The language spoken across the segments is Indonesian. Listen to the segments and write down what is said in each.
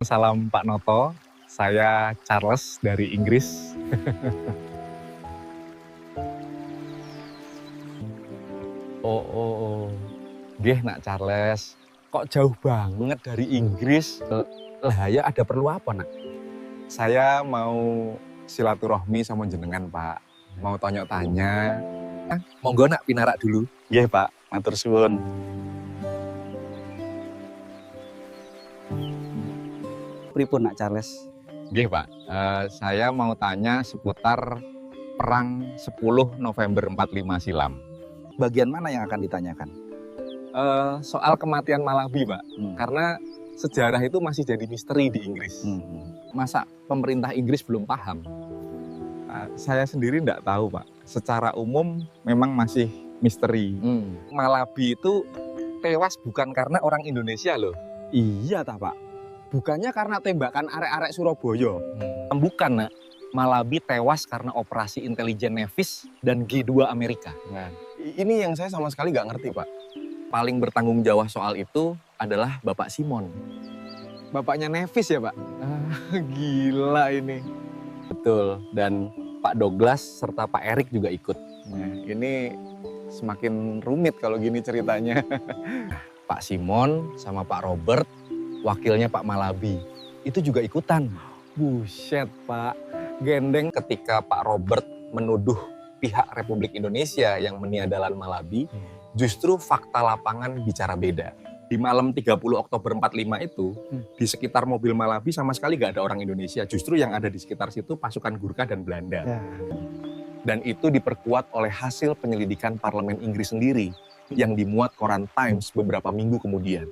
Salam Pak Noto, saya Charles dari Inggris. Oh. Nggih nak Charles, kok jauh banget dari Inggris? Lah ya ada perlu apa nak? Saya mau silaturahmi sama jenengan Pak, mau tanya-tanya. Monggo nak pinarak dulu. Nggih Pak, matur suwun. Pripun nak Charles? Nggih Pak, saya mau tanya seputar Perang 10 November 45 silam. Bagian mana yang akan ditanyakan? Soal kematian Malabi Pak, karena sejarah itu masih jadi misteri di Inggris. Masa pemerintah Inggris belum paham? Saya sendiri tidak tahu Pak, secara umum memang masih misteri. Malabi itu tewas bukan karena orang Indonesia loh. Iya tak Pak? Bukannya karena tembakan arek-arek Surabaya? Bukan nak, Malabi tewas karena operasi intelijen Nevis dan G2 Amerika. Nah, ini yang saya sama sekali nggak ngerti, Pak. Paling bertanggung jawab soal itu adalah Bapak Simon. Bapaknya Nevis ya, Pak? Gila ini. Betul, dan Pak Douglas serta Pak Erik juga ikut. Nah, ini semakin rumit kalau gini ceritanya. Pak Simon sama Pak Robert, wakilnya Pak Malabi, itu juga ikutan. Buset, Pak. Gendeng. Ketika Pak Robert menuduh pihak Republik Indonesia yang meniadakan Malabi, justru fakta lapangan bicara beda. Di malam 30 Oktober 45 itu, di sekitar mobil Malabi sama sekali nggak ada orang Indonesia. Justru yang ada di sekitar situ pasukan Gurkha dan Belanda. Ya. Dan itu diperkuat oleh hasil penyelidikan parlemen Inggris sendiri yang dimuat koran Times beberapa minggu kemudian.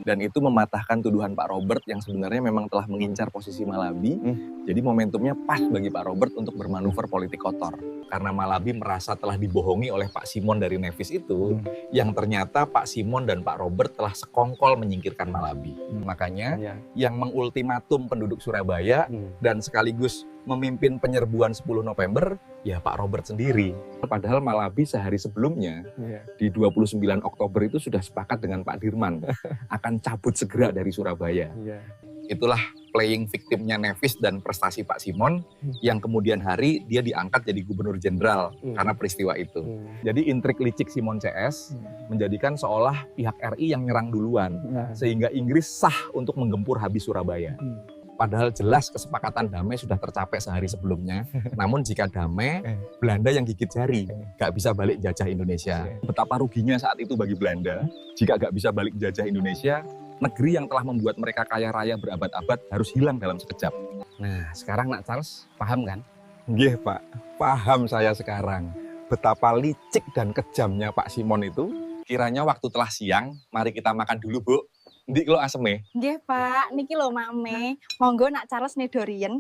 Dan itu mematahkan tuduhan Pak Robert yang sebenarnya memang telah mengincar posisi Malabi. Jadi momentumnya pas bagi Pak Robert untuk bermanuver politik kotor. Karena Malabi merasa telah dibohongi oleh Pak Simon dari Nevis itu, yang ternyata Pak Simon dan Pak Robert telah sekongkol menyingkirkan Malabi. Makanya yang mengultimatum penduduk Surabaya dan sekaligus memimpin penyerbuan 10 November, ya Pak Robert sendiri. Padahal Malabi sehari sebelumnya, di 29 Oktober itu sudah sepakat dengan Pak Dirman akan cabut segera dari Surabaya. Itulah playing victimnya Nevis dan prestasi Pak Simon, yang kemudian hari dia diangkat jadi gubernur jenderal karena peristiwa itu. Jadi intrik licik Simon CS menjadikan seolah pihak RI yang nyerang duluan, sehingga Inggris sah untuk menggempur habis Surabaya. Padahal jelas kesepakatan damai sudah tercapai sehari sebelumnya. Namun jika damai, Belanda yang gigit jari, gak bisa balik jajah Indonesia. Betapa ruginya saat itu bagi Belanda, jika gak bisa balik jajah Indonesia, negeri yang telah membuat mereka kaya raya berabad-abad harus hilang dalam sekejap. Nah sekarang nak Charles paham kan? Nggih Pak, paham saya sekarang. Betapa licik dan kejamnya Pak Simon itu. Kiranya waktu telah siang, mari kita makan dulu Bu. Ndik lo aseme. Nggih Pak, niki lho Mak Me. Monggo nak Charles nedorien.